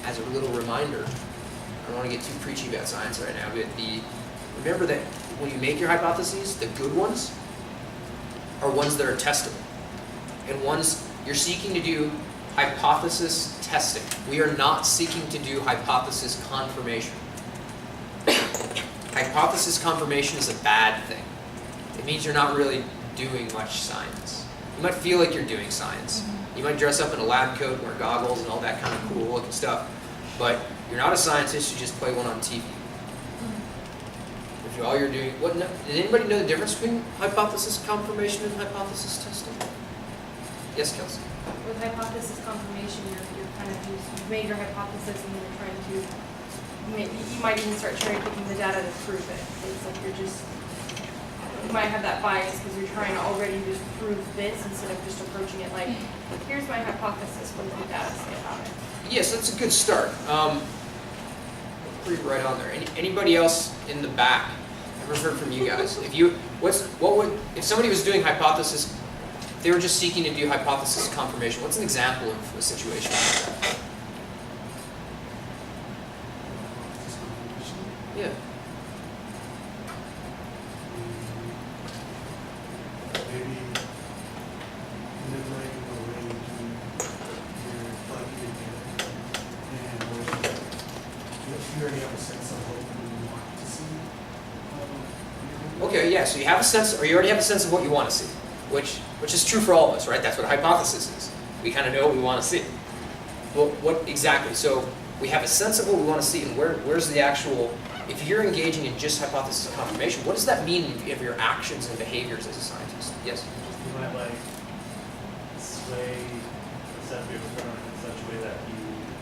as a little reminder, I don't want to get too preachy about science right now, but remember that when you make your hypotheses, the good ones are ones that are testable. And ones you're seeking to do hypothesis testing. We are not seeking to do hypothesis confirmation. Hypothesis confirmation is a bad thing. It means you're not really doing much science. You might feel like you're doing science. You might dress up in a lab coat and wear goggles and all that kind of cool looking stuff, but you're not a scientist, you just play one on TV. If all you're doing, did anybody know the difference between hypothesis confirmation and hypothesis testing? Yes, Kelsey? With hypothesis confirmation, you're kind of you've made your hypothesis and you're trying to, you might even start cherry picking the data to prove it. It's like you might have that bias because you're trying to already just prove this instead of just approaching it like, here's my hypothesis, what does the data say about it? Yes, that's a good start. Pretty right on there. Anybody else in the back? I've heard from you guys. If somebody was doing hypothesis, they were just seeking to do hypothesis confirmation, what's an example of a situation like that? Yeah. Maybe manipulating the way you're plugging it in, and you already have a sense of what you want to see. Okay, yeah, so you have a sense, or you already have a sense of what you want to see, which is true for all of us, right? That's what a hypothesis is. We kind of know what we want to see. Well, what exactly? So we have a sense of what we want to see, and where's the actual, if you're engaging in just hypothesis confirmation, what does that mean of your actions and behaviors as a scientist? Yes? You might sway the set of your experiment in such a way that you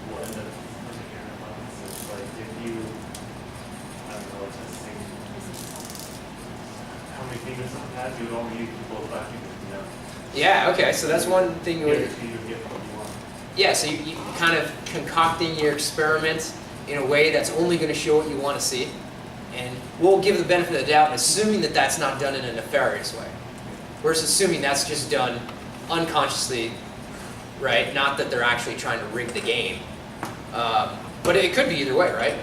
will end up proving your hypothesis. Like if you, I don't know, testing how many fingers someone has, you would only use people with 5 fingers, Yeah, okay, so that's one thing you would... Yeah, so you kind of concocting your experiment in a way that's only going to show what you want to see. And we'll give the benefit of the doubt, assuming that that's not done in a nefarious way. Versus assuming that's just done unconsciously, right? Not that they're actually trying to rig the game. But it could be either way, right?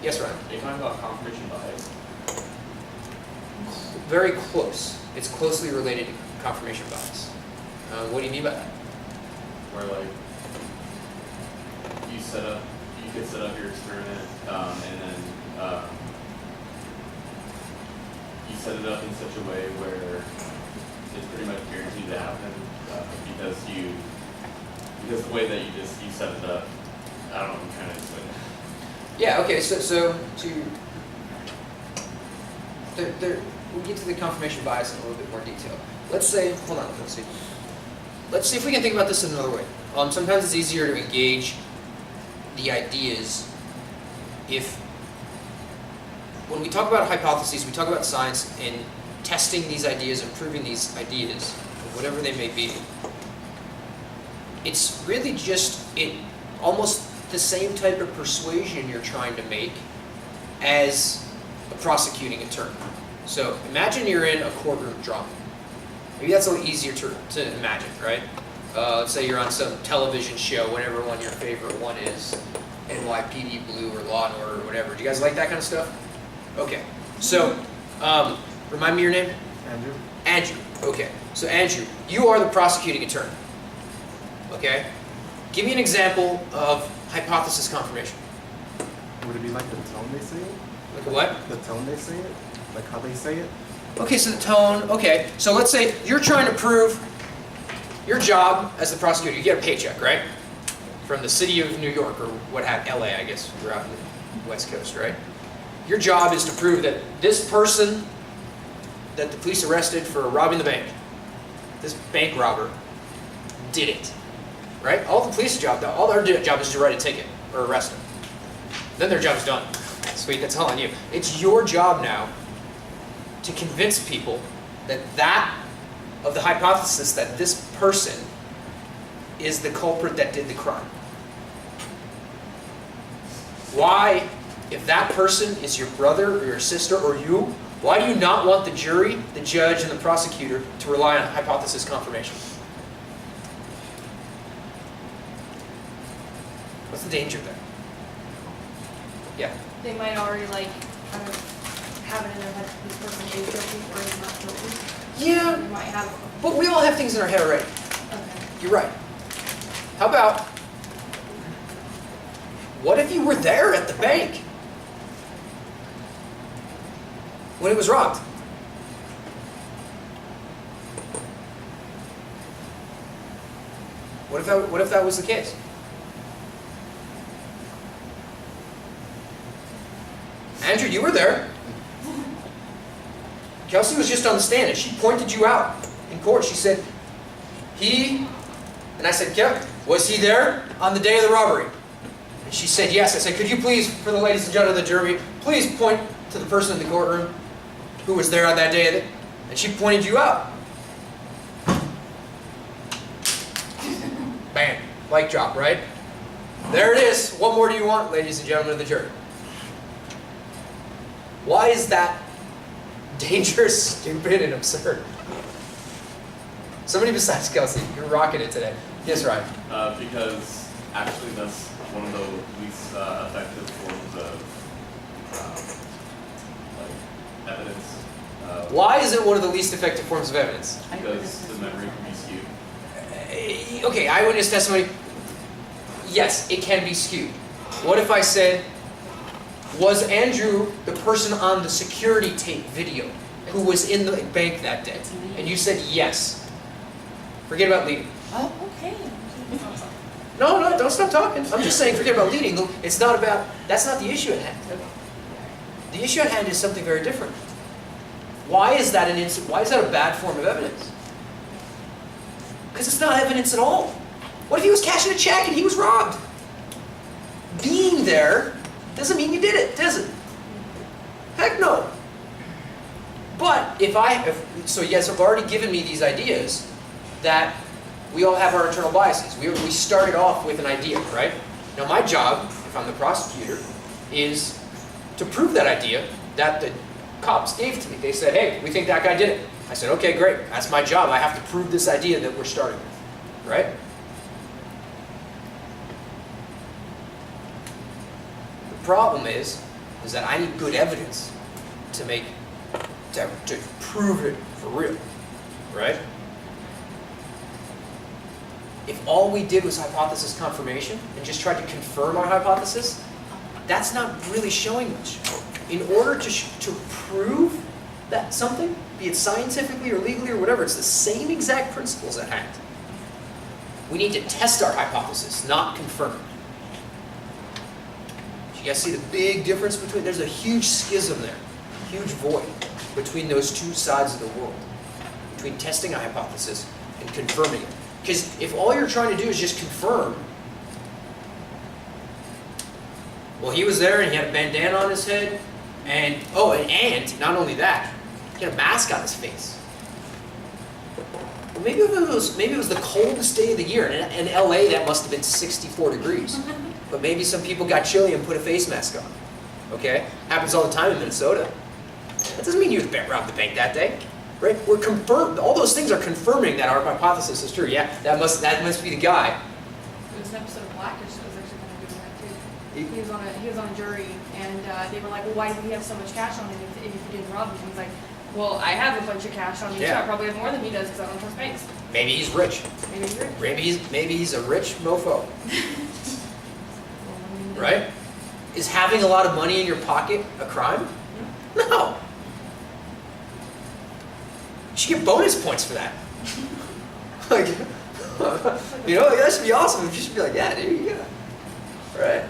Yes, Ryan? Are you talking about confirmation bias? Very close. It's closely related to confirmation bias. What do you mean by that? Where you could set up your experiment, and then you set it up in such a way where it's pretty much guaranteed to happen because the way that you set it up. I don't know if I'm trying to explain it. Yeah. Okay. So we'll get to the confirmation bias in a little bit more detail. Let's say, hold on, let's see. Let's see if we can think about this in another way. Sometimes it's easier to engage the ideas when we talk about hypotheses, we talk about science and testing these ideas and proving these ideas, whatever they may be. It's really just almost the same type of persuasion you're trying to make as a prosecuting attorney. So imagine you're in a courtroom drama. Maybe that's a little easier to imagine, right? Let's say you're on some television show, whatever one your favorite one is, NYPD Blue or Law and Order or whatever. Do you guys like that kind of stuff? Okay. So, remind me your name? Andrew. Andrew. Okay. So Andrew, you are the prosecuting attorney. Okay? Give me an example of hypothesis confirmation. Would it be like the tone they say it? Like a what? The tone they say it? Like how they say it? Okay, so the tone, okay. So let's say you're trying to prove your job as the prosecutor. You get a paycheck, right? From the city of New York or what have LA, I guess. You're out in the West Coast, right? Your job is to prove that this person that the police arrested for robbing the bank, this bank robber, did it, right? All the police's job, all their job is to write a ticket or arrest him. Then their job is done. Sweet, that's all on you. It's your job now to convince people that of the hypothesis that this person is the culprit that did the crime. Why, if that person is your brother or your sister or you, why do you not want the jury, the judge, and the prosecutor to rely on hypothesis confirmation? What's the danger there? Yeah. They might already like kind of have it in their head that this person is guilty or is not guilty. Yeah, They might have, but we all have things in our head already. okay. You're right. How about, what if you were there at the bank when it was robbed? What if that was the case? Andrew, you were there. Kelsey was just on the stand and she pointed you out in court. She said, and I said, Kev, was he there on the day of the robbery? And she said, yes. I said, could you please, for the ladies and gentlemen of the jury, please point to the person in the courtroom who was there on that day? And she pointed you out. Bam, mic drop, right? There it is. What more do you want, ladies and gentlemen of the jury? Why is that dangerous, stupid, and absurd? Somebody besides Kelsey, you're rocking it today. Yes, Ryan. Because actually that's one of the least effective forms of like evidence. Why is it one of the least effective forms of evidence? Because the memory can be skewed. Okay, eyewitness testimony, yes, it can be skewed. What if I said, was Andrew the person on the security tape video who was in the bank that day? And you said yes. Forget about leading. Oh, okay. No, don't stop talking. I'm just saying forget about leading. It's not about, that's not the issue at hand. The issue at hand is something very different. Why is that why is that a bad form of evidence? Because it's not evidence at all. What if he was cashing a check and he was robbed? Being there doesn't mean you did it, does it? Heck no. But so yes, I've already given me these ideas that we all have our internal biases. We started off with an idea, right? Now my job, if I'm the prosecutor, is to prove that idea that the cops gave to me. They said, hey, we think that guy did it. I said, okay, great. That's my job. I have to prove this idea that we're starting with, right? The problem is that I need good evidence to prove it for real, right? If all we did was hypothesis confirmation and just tried to confirm our hypothesis, that's not really showing much. In order to prove that something, be it scientifically or legally or whatever, it's the same exact principles at hand. We need to test our hypothesis, not confirm it. You guys see the big difference between, there's a huge schism there, huge void between those two sides of the world, between testing a hypothesis and confirming it. Because if all you're trying to do is just confirm, well, he was there and he had a bandana on his head, and not only that, he had a mask on his face. Well, maybe it was the coldest day of the year. In LA, that must have been 64 degrees. But maybe some people got chilly and put a face mask on. Okay? Happens all the time in Minnesota. That doesn't mean you robbed the bank that day. Right? We're confirmed. All those things are confirming that our hypothesis is true. Yeah, that must be the guy. There was an episode of Blackish that was actually kind of good at that too. He was on a jury, and they were like, well, why did he have so much cash on him if he didn't rob him? He's like, well, I have a bunch of cash on me, so I probably have more than he does because I don't trust banks. Maybe he's rich. Maybe he's rich. Maybe he's a rich mofo. Right? Is having a lot of money in your pocket a crime? No. You should get bonus points for that. Like, that should be awesome. You should be like, yeah, dude, you go. Right?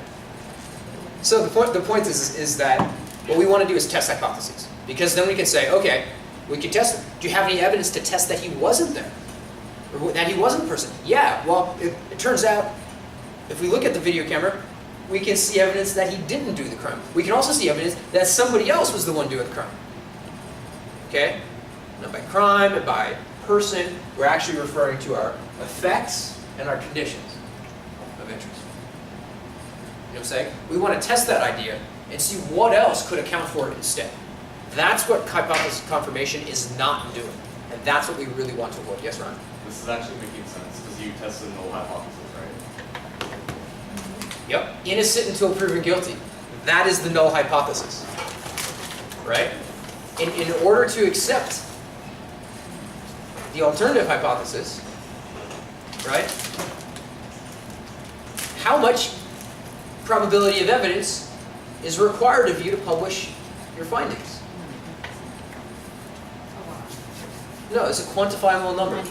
So the point is that what we want to do is test hypotheses. Because then we can say, okay, we can test it. Do you have any evidence to test that he wasn't there? Or that he wasn't a person? Yeah, well, it turns out, if we look at the video camera, we can see evidence that he didn't do the crime. We can also see evidence that somebody else was the one doing the crime. Okay? Not by crime, but by person. We're actually referring to our effects and our conditions of interest. You know what I'm saying? We want to test that idea and see what else could account for it instead. That's what hypothesis confirmation is not doing. And that's what we really want to avoid. Yes, Ron? This is actually making sense because you tested null hypothesis, right? Yep, innocent until proven guilty. That is the null hypothesis, right? In order to accept the alternative hypothesis, right? How much probability of evidence is required of you to publish your findings? No, it's a quantifiable number.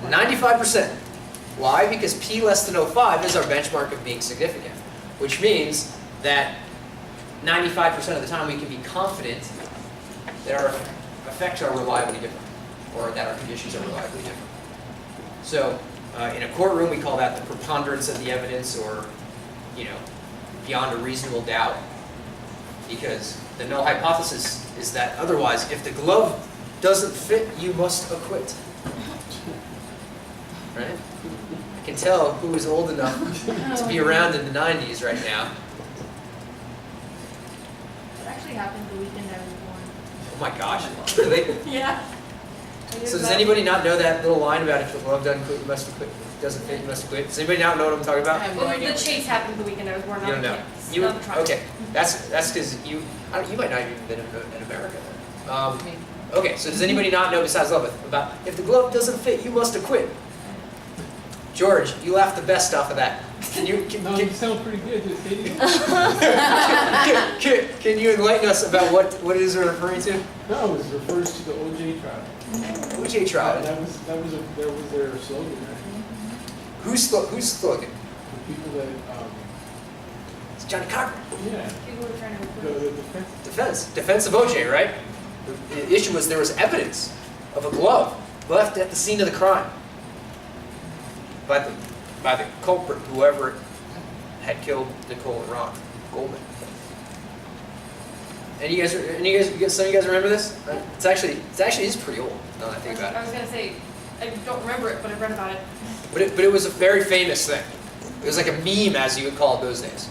95%. Why? Because p less than 0.05 is our benchmark of being significant, which means that 95% of the time we can be confident that our effects are reliably different, or that our conditions are reliably different. So in a courtroom, we call that the preponderance of the evidence, or beyond a reasonable doubt, because the null hypothesis is that otherwise, if the glove doesn't fit, you must acquit. Right? I can tell who is old enough to be around in the 90s right now. It actually happened the weekend I was born. Oh my gosh, really? Yeah. So does anybody not know that little line about if the glove doesn't fit, you must acquit? Doesn't fit, you must acquit? Does anybody not know what I'm talking about? Well, the chase happened the weekend I was born. You don't know. Not the trial. Okay, that's because you might not even been in America then. Okay, so does anybody not know besides Loveth about if the glove doesn't fit, you must acquit? George, you laughed the best off of that. Can you You sound pretty good, just kidding. can you enlighten us about what it is we're referring to? No, it refers to the OJ trial. OJ trial. That was their slogan, right? Whose slogan? The people that, It's Johnny Cochran. yeah, People were trying to the defense. Defense of OJ, right? The issue was there was evidence of a glove left at the scene of the crime by the culprit, whoever had killed Nicole and Ron Goldman. Some of you guys remember this? It's actually is pretty old. Now that I think about I it. was gonna say, I don't remember it, but I've read about it. But it was a very famous thing. It was like a meme, as you would call it those days.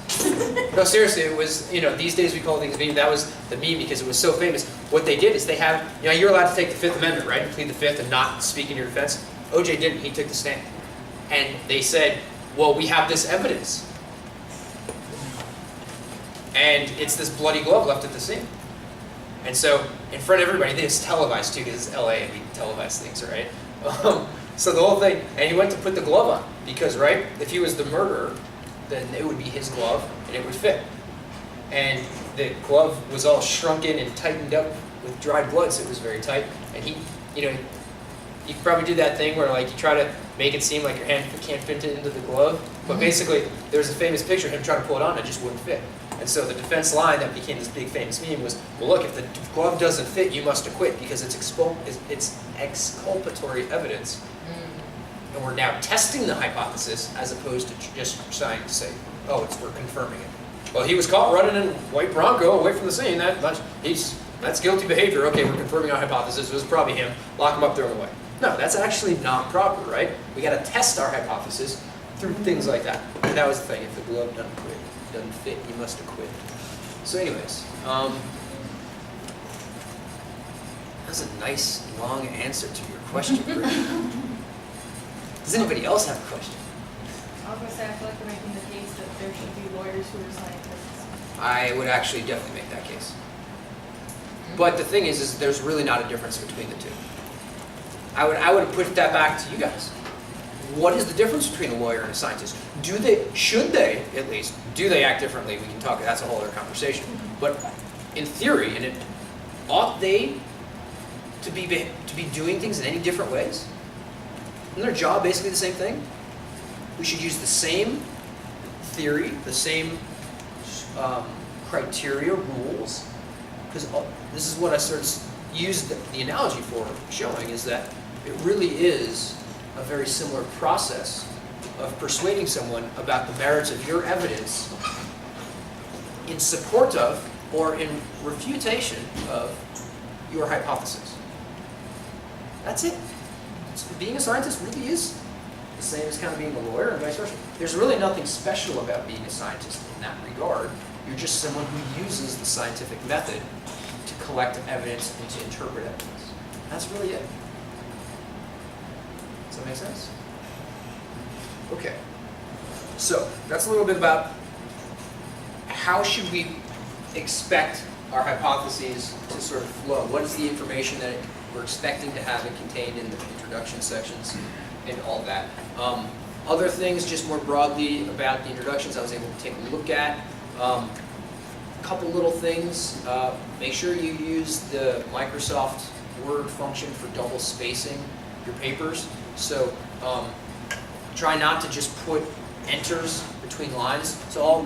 No, seriously, it was, these days we call things meme. That was the meme because it was so famous. What they did is they have, you're allowed to take the Fifth Amendment, right? And plead the Fifth and not speak in your defense. OJ didn't. He took the stand. And they said, well, we have this evidence. And it's this bloody glove left at the scene. And so, in front of everybody, it's televised too, because it's LA and we televise things, right? So the whole thing, and he went to put the glove on, because, right, if he was the murderer, then it would be his glove, and it would fit. And the glove was all shrunken and tightened up with dried blood, so it was very tight. And he, you could probably do that thing where, like, you try to make it seem like your hand can't fit into the glove, but basically, there's a famous picture of him trying to pull it on, and it just wouldn't fit. And so the defense line that became this big famous meme was, well, look, if the glove doesn't fit, you must acquit, because it's exculpatory evidence. And we're now testing the hypothesis as opposed to just trying to say, oh, we're confirming it. Well, he was caught running in a white Bronco away from the scene. That's guilty behavior. Okay, we're confirming our hypothesis. It was probably him. Lock him up, throw him away. No, that's actually not proper, right? We got to test our hypothesis through things like that. And that was the thing. If the glove doesn't fit, you must acquit. So anyways, that's a nice long answer to your question, Brie. Does anybody else have a question? I was gonna say, I feel like we're making the case that there should be lawyers who are scientists. I would actually definitely make that case. But the thing is there's really not a difference between the two. I would put that back to you guys. What is the difference between a lawyer and a scientist? Should they, at least, do they act differently? We can talk, that's a whole other conversation. But in theory, ought they to be doing things in any different ways? Isn't their job basically the same thing? We should use the same theory, the same criteria, rules, because this is what I sort of used the analogy for showing, is that it really is a very similar process of persuading someone about the merits of your evidence in support of or in refutation of your hypothesis. That's it. Being a scientist really is the same as kind of being a lawyer and vice versa. There's really nothing special about being a scientist in that regard. You're just someone who uses the scientific method to collect evidence and to interpret evidence. That's really it. Does that make sense? Okay. So that's a little bit about how should we expect our hypotheses to sort of flow? What is the information that we're expecting to have it contained in the introduction sections and all that? Other things, just more broadly about the introductions, I was able to take a look at. A couple little things. Make sure you use the Microsoft Word function for double spacing your papers. So try not to just put enters between lines. So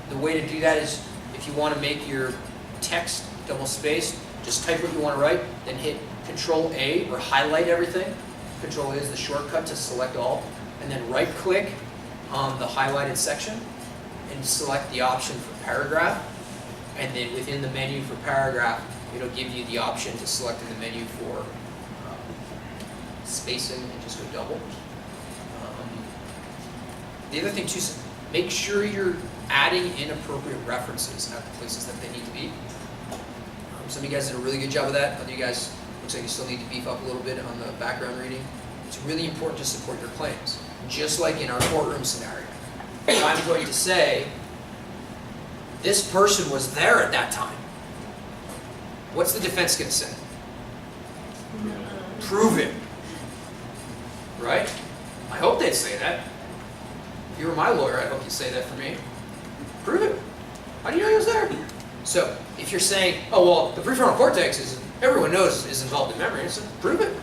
the way to do that is, if you want to make your text double spaced, just type what you want to write, then hit Control A or highlight everything. Control A is the shortcut to select all, and then right click on the highlighted section and select the option for paragraph. And then within the menu for paragraph, it'll give you the option to select in the menu for spacing and just go double. The other thing too is make sure you're adding in appropriate references at the places that they need to be. Some of you guys did a really good job of that. Other you guys, looks like you still need to beef up a little bit on the background reading. It's really important to support your claims. Just like in our courtroom scenario. If I'm going to say, this person was there at that time, what's the defense going to say? Prove it. Right? I hope they'd say that. If you were my lawyer, I hope you'd say that for me. Prove it. How do you know he was there? So, if you're saying, oh, well, the prefrontal cortex everyone knows is involved in memory, so prove it.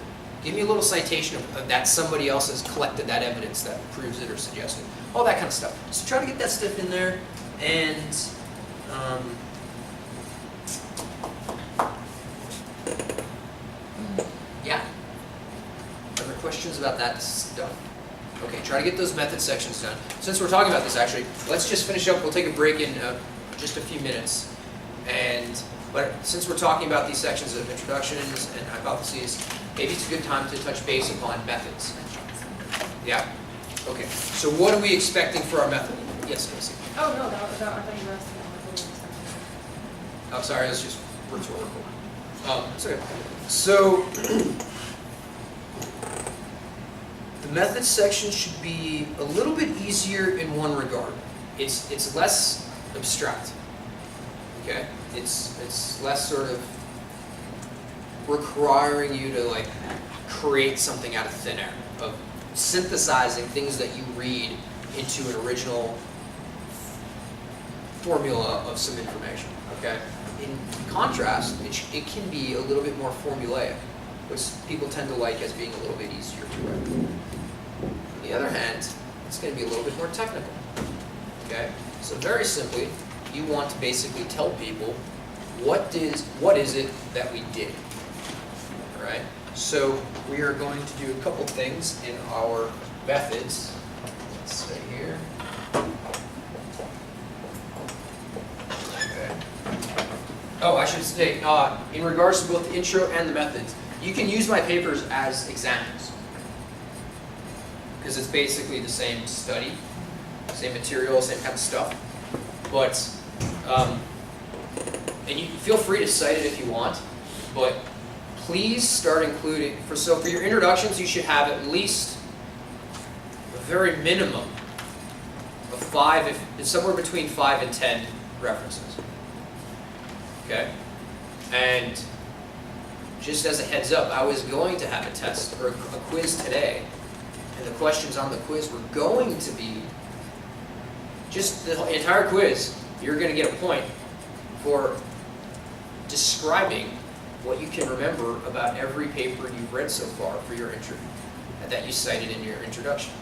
Give me a little citation of that somebody else has collected that evidence that proves it or suggests it. All that kind of stuff. So try to get that stuff in there, and yeah. Other questions about that stuff? Okay, try to get those method sections done. Since we're talking about this, actually, let's just finish up. We'll take a break in just a few minutes. But since we're talking about these sections of introductions and hypotheses, maybe it's a good time to touch base upon methods. Yeah? Okay. So what are we expecting for our method? Yes, Casey. Oh, no, I thought you were asking about what we were I'm sorry, that's just rhetorical. Sorry. So the methods section should be a little bit easier in one regard. It's less abstract. Okay? It's less sort of requiring you to like create something out of thin air, of synthesizing things that you read into an original formula of some information. Okay? In contrast, it can be a little bit more formulaic, which people tend to like as being a little bit easier to write. On the other hand, it's going to be a little bit more technical. Okay? So very simply, you want to basically tell people what is it that we did. All right? So we are going to do a couple things in our methods. Let's say here. Okay. Oh, I should say, in regards to both the intro and the methods, you can use my papers as examples. Because it's basically the same study, same material, same kind of stuff. But, and you feel free to cite it if you want, but please start including, so for your introductions, you should have at least a very minimum of 5, somewhere between 5 and 10 references. Okay? And just as a heads up, I was going to have a test, or a quiz today, and the questions on the quiz were going to be, just the entire quiz, you're going to get a point for describing what you can remember about every paper you've read so far for your intro, that you cited in your introduction.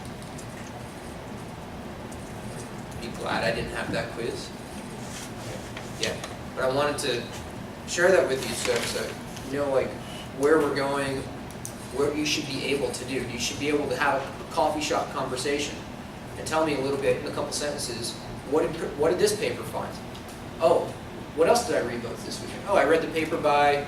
Be glad I didn't have that quiz. Yeah, but I wanted to share that with you so you know like where we're going, what you should be able to do. You should be able to have a coffee shop conversation and tell me a little bit in a couple sentences, what did this paper find? Oh, what else did I read both this weekend? Oh, I read the paper by,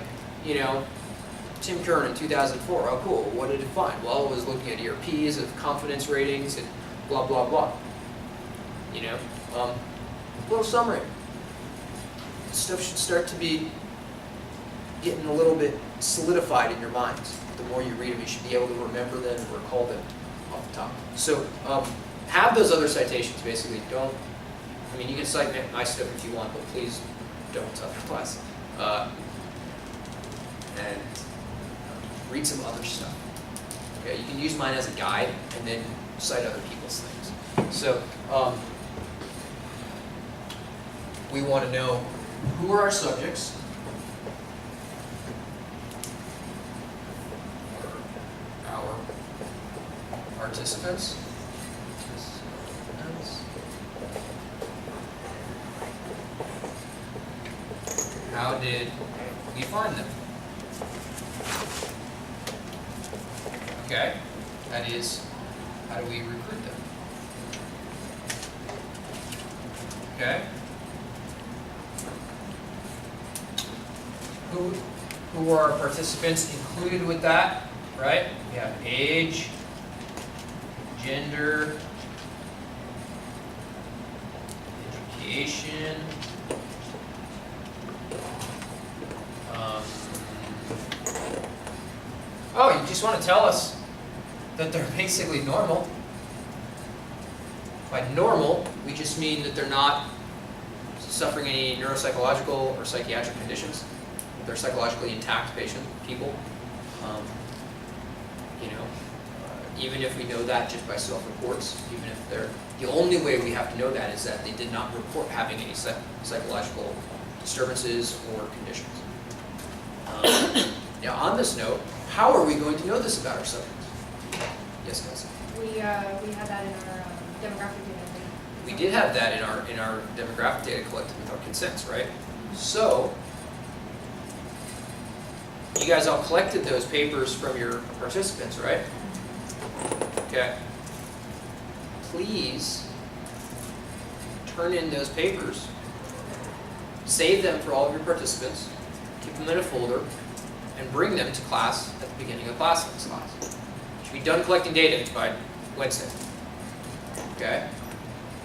Tim Kern in 2004. Oh, cool. What did it find? Well, it was looking at ERPs, of confidence ratings, and blah, blah, blah. Little summary. Stuff should start to be getting a little bit solidified in your minds. The more you read them, you should be able to remember them and recall them off the top. So have those other citations, basically. Don't I mean, you can cite my stuff if you want, but please don't otherwise. And read some other stuff. Okay, you can use mine as a guide and then cite other people's things. So we want to know who are our subjects, our participants. How did we find them? Okay, that is, how do we recruit them? Okay. Who are our participants included with that, right? We have age, gender, education, oh, you just want to tell us that they're basically normal. By normal, we just mean that they're not suffering any neuropsychological or psychiatric conditions. They're psychologically intact people. Even if we know that just by self-reports, even if they're, the only way we have to know that is that they did not report having any psychological disturbances or conditions. Now, on this note, how are we going to know this about our subjects? Yes, Kelsey? We had that in our demographic data. We did have that in our demographic data collected with our consents, right? So, you guys all collected those papers from your participants, right? Okay. Please turn in those papers, save them for all of your participants, keep them in a folder, and bring them to class at the beginning of class next class. You should be done collecting data by Wednesday. Okay?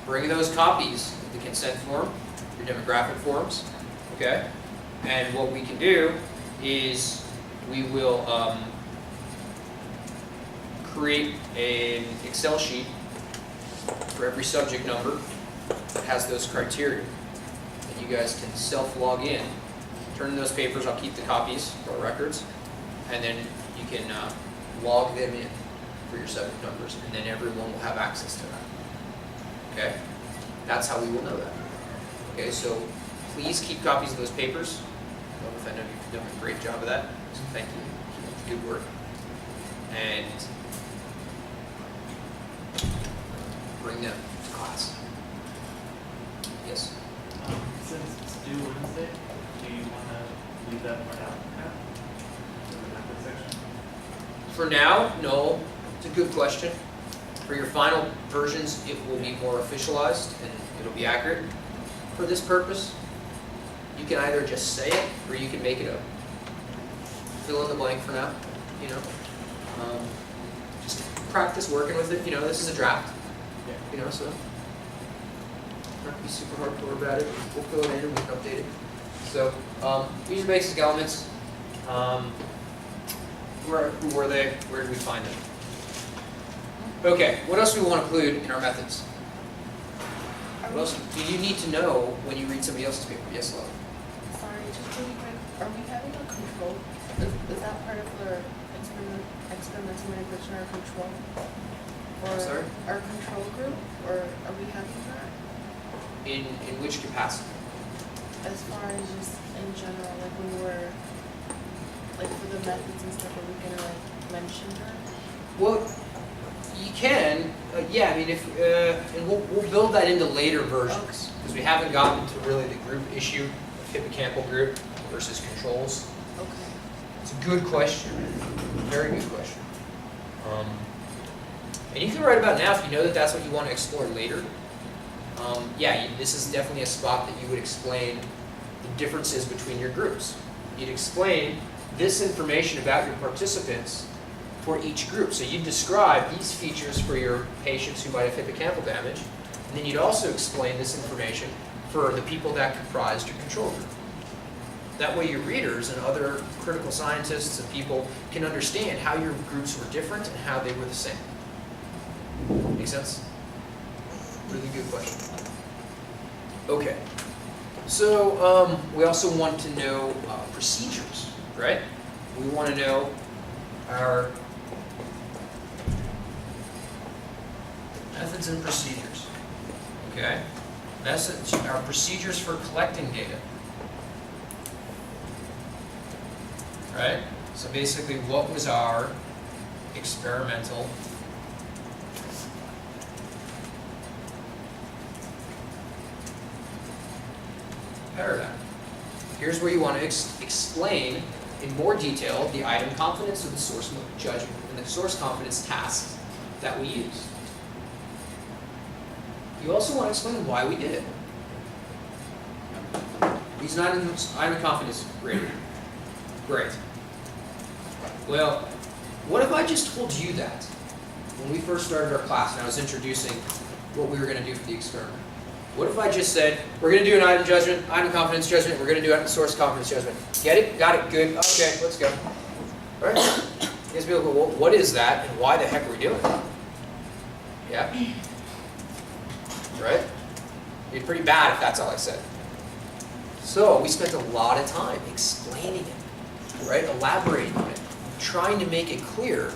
Bring those copies of the consent form, your demographic forms, okay? And what we can do is we will create an Excel sheet for every subject number that has those criteria. And you guys can self-log in, turn in those papers, I'll keep the copies for our records, and then you can log them in for your subject numbers, and then everyone will have access to that. Okay? That's how we will know that. Okay, so please keep copies of those papers. I know you've done a great job of that, so thank you. Keep up the good work. And bring them to class. Yes? Since it's due Wednesday, do you want to leave that part out now? In the method section? For now, no. It's a good question. For your final versions, it will be more officialized and it'll be accurate. For this purpose, you can either just say it or you can make it up. Fill in the blank for now, just practice working with it. This is a draft, so not be super hardcore about it. We'll fill it in and we can update it. So these are basic elements. Who were they? Where did we find them? Okay, what else do we want to include in our methods? What else do you need to know when you read somebody else's paper? Yes, Love? Sorry, just really quick. Are we having a control? Is that part of the experimental manipulation or control? Or Sorry? our control group? Or are we having that? In which capacity? As far as just in general, like when we're, like for the methods and stuff, are we gonna mention that? Well, you can, yeah. I mean, and we'll build that into later versions because we haven't gotten to really the group issue of hippocampal group versus controls. Okay. It's a good question, very good question. And you can write about it now if you know that that's what you want to explore later. This is definitely a spot that you would explain the differences between your groups. You'd explain this information about your participants for each group. So you'd describe these features for your patients who might have hippocampal damage, and then you'd also explain this information for the people that comprised your control group. That way your readers and other critical scientists and people can understand how your groups were different and how they were the same. Make sense? Really good question. Okay. So we also want to know procedures, right? We want to know our methods and procedures. Okay? Our procedures for collecting data. Right? So basically, what was our experimental paradigm? Here's where you want to explain in more detail the item confidence or the source judgment and the source confidence tasks that we use. You also want to explain why we did it. These item confidence rating. Great. Well, what if I just told you that when we first started our class and I was introducing what we were going to do for the experiment? What if I just said, we're going to do an item judgment, item confidence judgment, we're going to do a source confidence judgment. Get it? Got it? Good. Okay, let's go. All right? You guys be like, well, what is that and why the heck are we doing it? Yeah? Right? It'd be pretty bad if that's all I said. So we spent a lot of time explaining it, right? Elaborating on it, trying to make it clear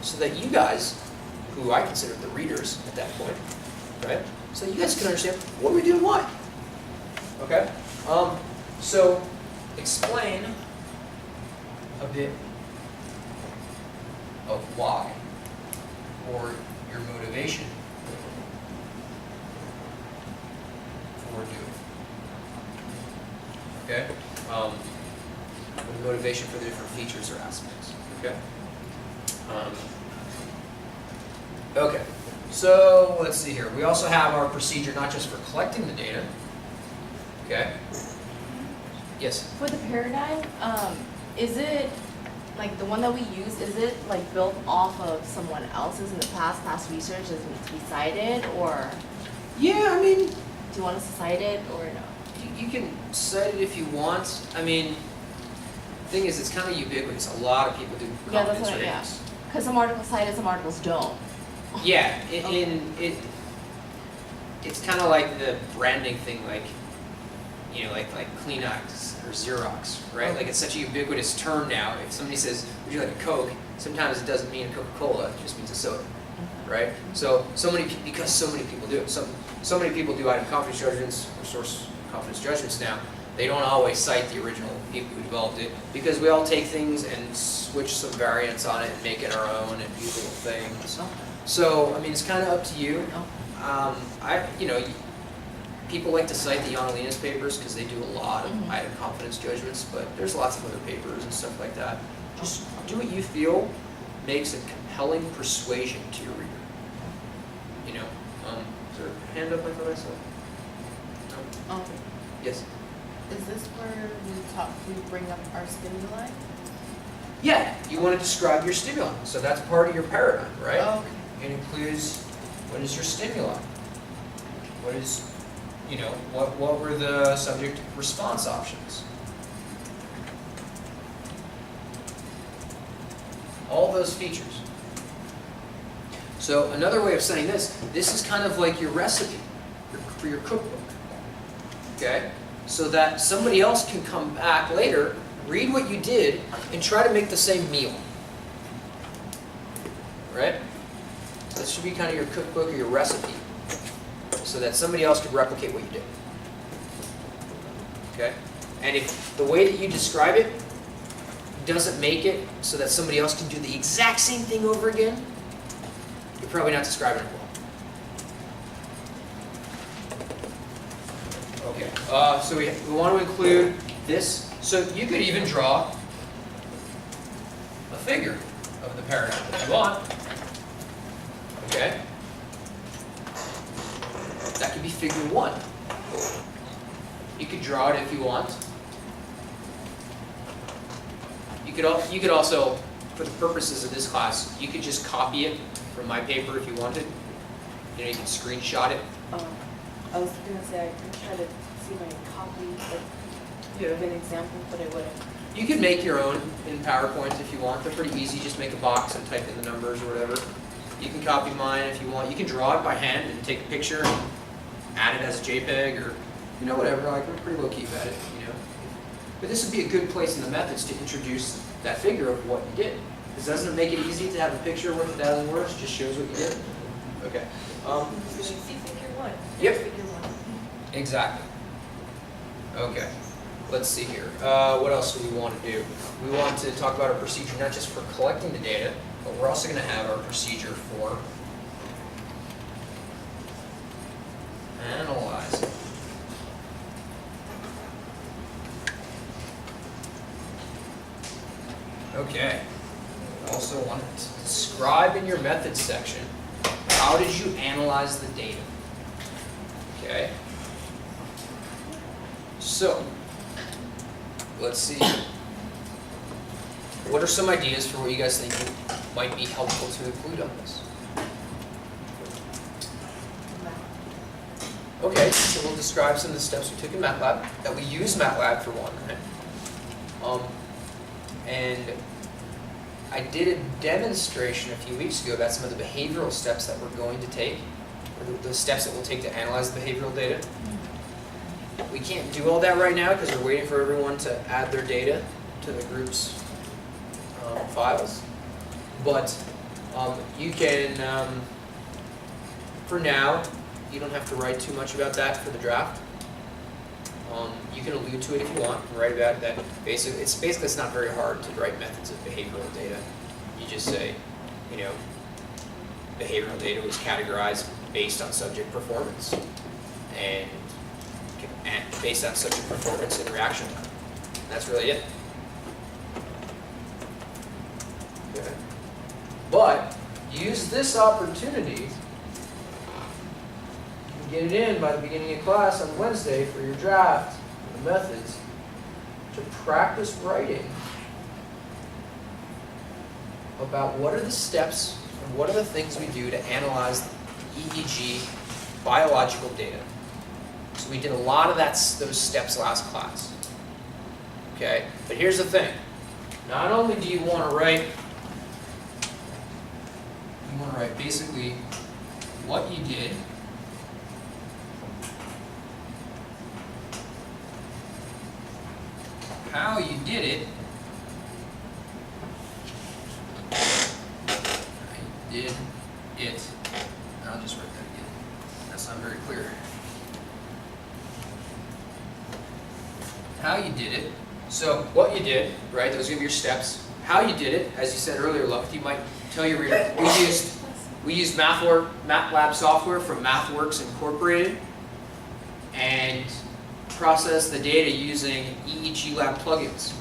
so that you guys, who I consider the readers at that point, right? So you guys can understand what we do and why. Okay? So explain a bit of why or your motivation for doing. Okay? The motivation for the different features or aspects. Okay? Okay. So let's see here. We also have our procedure not just for collecting the data. Okay? Yes? For the paradigm, is it, like the one that we use, is it like built off of someone else's in the past research that needs to be cited, or Yeah, I mean, do you want us to cite it, or no? you can cite it if you want. I mean, the thing is, it's kind of ubiquitous. A lot of people do Yeah, that's confidence what, yeah. ratings. Because some articles cite it, some articles don't. Yeah, Okay. it's kind of like the branding thing, like, you know, like Kleenex or Xerox, right? Like it's such a ubiquitous term now. If somebody says, "Would you like a Coke?" sometimes it doesn't mean Coca-Cola; it just means a soda, right? So because so many people do it. So many people do item confidence judgments or source confidence judgments now. They don't always cite the original people who developed it because we all take things and switch some variants on it and make it our own and do little things. So, I mean, it's kind of up to you. People like to cite the Yanalina's papers because they do a lot of item confidence judgments, but there's lots of other papers and stuff like that. Just do what you feel makes a compelling persuasion to your reader. You know, is there a hand up? I thought I saw. No? Yes. Is this where we bring up our stimuli? Yeah, you want to describe your stimuli, so that's part of your paradigm, right? Oh, okay. It includes what is your stimuli? What is, what were the subject response options? All those features. So another way of saying this is kind of like your recipe for your cookbook. Okay? So that somebody else can come back later, read what you did, and try to make the same meal. Right? That should be kind of your cookbook or your recipe, so that somebody else could replicate what you did. Okay? And if the way that you describe it doesn't make it so that somebody else can do the exact same thing over again, you're probably not describing it well. Okay, so we want to include this. So you could even draw a figure of the paradigm if you want. Okay? That could be figure 1. You could draw it if you want. You could also, for the purposes of this class, you could just copy it from my paper if you wanted. You can screenshot it. I was gonna say I can try to see my copy of an example, but it wouldn't. You can make your own in PowerPoint if you want. They're pretty easy. Just make a box and type in the numbers or whatever. You can copy mine if you want. You can draw it by hand and take a picture and add it as a JPEG or you know, whatever, like, we're pretty low key about it, you know. But this would be a good place in the methods to introduce that figure of what you did. Because doesn't it make it easy to have a picture worth 1,000 words? Just shows what you did. Okay. See figure one. Yep. Figure one. Exactly. Okay. Let's see here. What else do we want to do? We want to talk about our procedure not just for collecting the data, but we're also going to have our procedure for analyzing. Okay. We also want to describe in your methods section, how did you analyze the data? Okay. So, let's see. What are some ideas for what you guys think might be helpful to include on this? Okay, so we'll describe some of the steps we took in MATLAB, that we use MATLAB for one, right? And I did a demonstration a few weeks ago about some of the behavioral steps that we're going to take, or the steps that we'll take to analyze the behavioral data. We can't do all that right now because we're waiting for everyone to add their data to the group's files. But you can, for now, you don't have to write too much about that for the draft. You can allude to it if you want, and write about that. Basically, it's not very hard to write methods of behavioral data. You just say, you know, behavioral data was categorized based on subject performance, and based on subject performance and reaction time. That's really it. Okay. But use this opportunity. Get it in by the beginning of class on Wednesday for your draft, the methods, to practice writing about what are the steps and what are the things we do to analyze EEG biological data. So we did a lot of those steps last class. Okay, but here's the thing. Not only do you want to write basically what you did, how you did it, I'll just write that again. That's not very clear. How you did it. So what you did, right? Those are your steps. How you did it, as you said earlier, Luck, you might tell your reader. We used MATLAB software from MathWorks Incorporated, and process the data using EEG lab plugins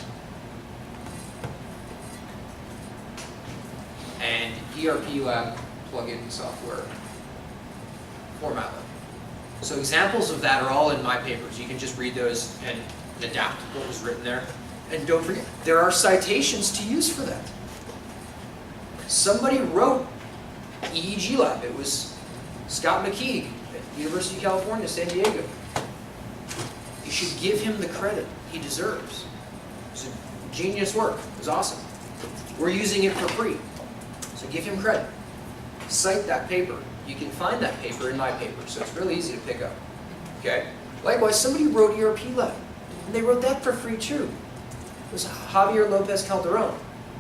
and ERP lab plugin software for MATLAB. So examples of that are all in my papers. You can just read those and adapt what was written there. And don't forget, there are citations to use for that. Somebody wrote EEG lab. It was Scott McKeague at University of California, San Diego. You should give him the credit he deserves. It's a genius work. It was awesome. We're using it for free, so give him credit. Cite that paper. You can find that paper in my paper, so it's really easy to pick up. Okay. Likewise, somebody wrote ERP Lab, and they wrote that for free too. It was Javier Lopez Calderon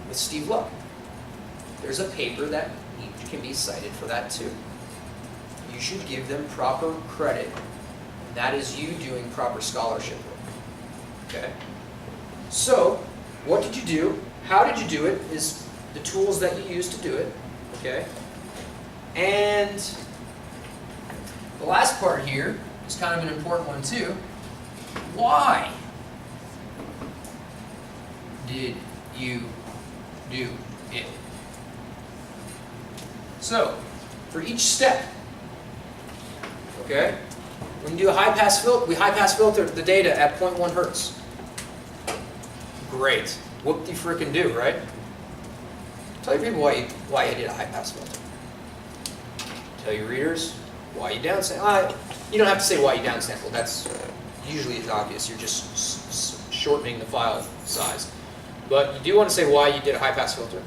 with Steve Luck. There's a paper that can be cited for that too. You should give them proper credit. That is you doing proper scholarship work. Okay? So, what did you do? How did you do it is the tools that you use to do it. Okay? And the last part here is kind of an important one too. Why did you do it? So, for each step, okay? When you do a high-pass filter, we high-pass filter the data at 0.1 hertz. Great. Whoop-de-frickin-do, right? Tell your people why you did a high-pass filter. Tell your readers why you downsample. You don't have to say why you downsample. That's usually is obvious. You're just shortening the file size. But you do want to say why you did a high-pass filter.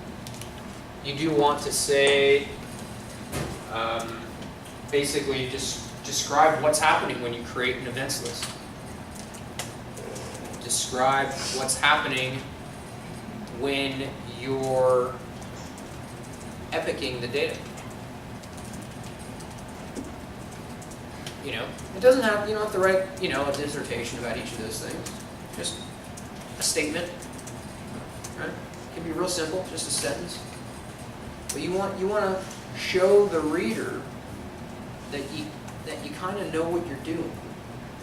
You do want to say, basically, just describe what's happening when you create an events list. describe what's happening when you're epicing the data. You know, it doesn't have, you don't have to write, you know, a dissertation about each of those things. Just a statement, right? It can be real simple, just a sentence. But you want to show the reader that you kind of know what you're doing.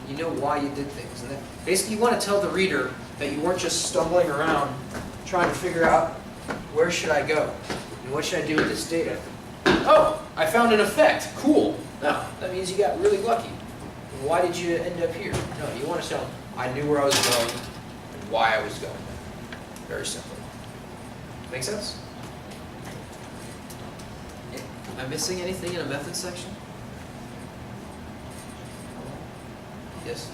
You know why you did things. And then basically you want to tell the reader that you weren't just stumbling around trying to figure out where should I go and what should I do with this data. Oh, I found an effect. Cool. No, that means you got really lucky. Why did you end up here? No, you want to tell them, I knew where I was going and why I was going there. Very simple. Make sense? Am I missing anything in a method section? Yes?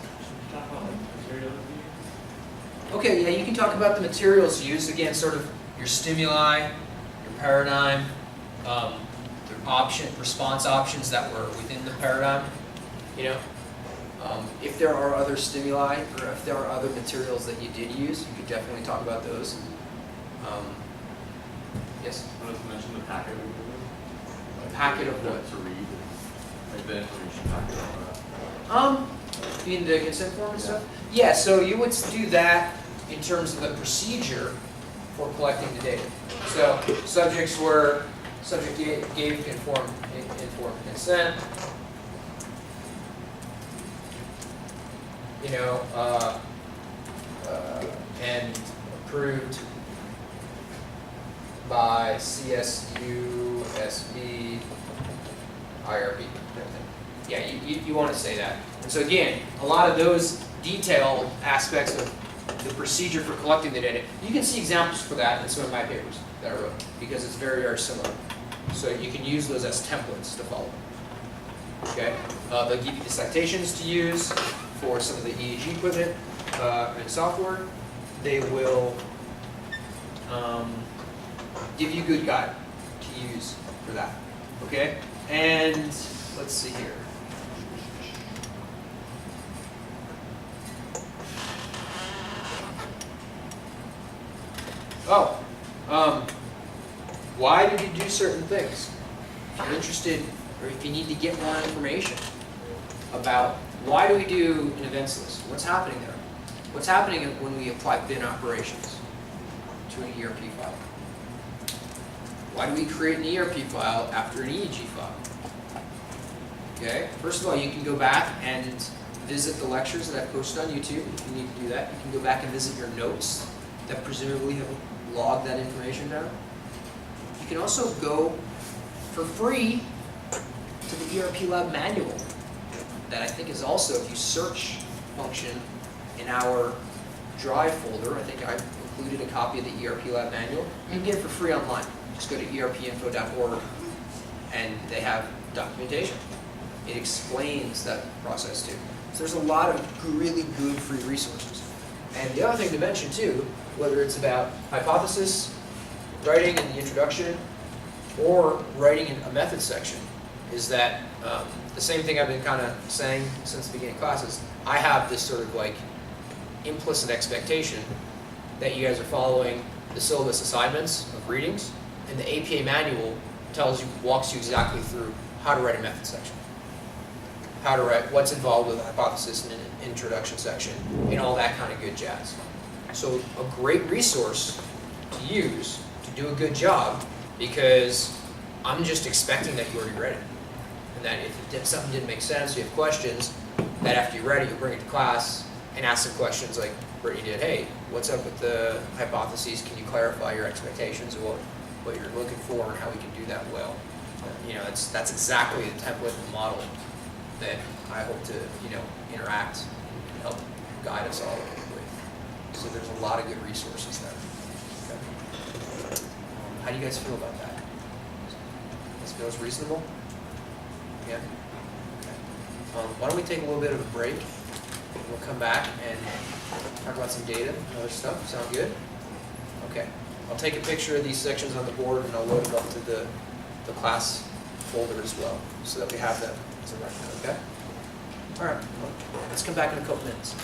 Talk about like materials used. Okay, yeah, you can talk about the materials used. Again, sort of your stimuli, your paradigm, the response options that were within the paradigm. You know, if there are other stimuli or if there are other materials that you did use, you could definitely talk about those. Yes? I wanted to mention the packet we moved. A packet of what? To read, like the information packet on that. You mean the consent form and stuff? Yeah, so you would do that in terms of the procedure for collecting the data. So subject gave informed consent. You know, and approved by CSU, SB, IRB. Yeah, you want to say that. And so again, a lot of those detailed aspects of the procedure for collecting the data, you can see examples for that in some of my papers that I wrote, because it's very, very similar. So you can use those as templates to follow. Okay? They'll give you the citations to use for some of the EEG equipment and software. They will give you a good guide to use for that. Okay? And let's see here. Oh, why did you do certain things? If you're interested, or if you need to get more information about why do we do an events list? What's happening there? What's happening when we apply bin operations to an ERP file? Why do we create an ERP file after an EEG file? Okay, first of all, you can go back and visit the lectures that I've posted on YouTube if you need to do that. You can go back and visit your notes that presumably have logged that information down. You can also go for free to the ERP Lab manual that I think is also, if you search function in our Drive folder, I think I included a copy of the ERP Lab manual. You can get it for free online. Just go to erpinfo.org and they have documentation. It explains that process too. So there's a lot of really good free resources. And the other thing to mention too, whether it's about hypothesis, writing in the introduction, or writing in a method section, is that the same thing I've been kind of saying since the beginning of classes. I have this sort of like implicit expectation that you guys are following the syllabus assignments of readings, and the APA manual walks you exactly through how to write a method section, how to write what's involved with a hypothesis in an introduction section, and all that kind of good jazz. So a great resource to use to do a good job, because I'm just expecting that you already read it. And that if something didn't make sense, you have questions, that after you read it, you bring it to class and ask some questions like Brittany did. Hey, what's up with the hypotheses? Can you clarify your expectations of what you're looking for and how we can do that well? You know, that's exactly the template and model that I hope to, interact and help guide us all with. So there's a lot of good resources there. Okay. How do you guys feel about that? This feels reasonable? Yeah? Okay. Why don't we take a little bit of a break? We'll come back and talk about some data and other stuff. Sound good? Okay. I'll take a picture of these sections on the board and I'll load them up to the class folder as well, so that we have them as a record, okay? All right. Let's come back in a couple minutes.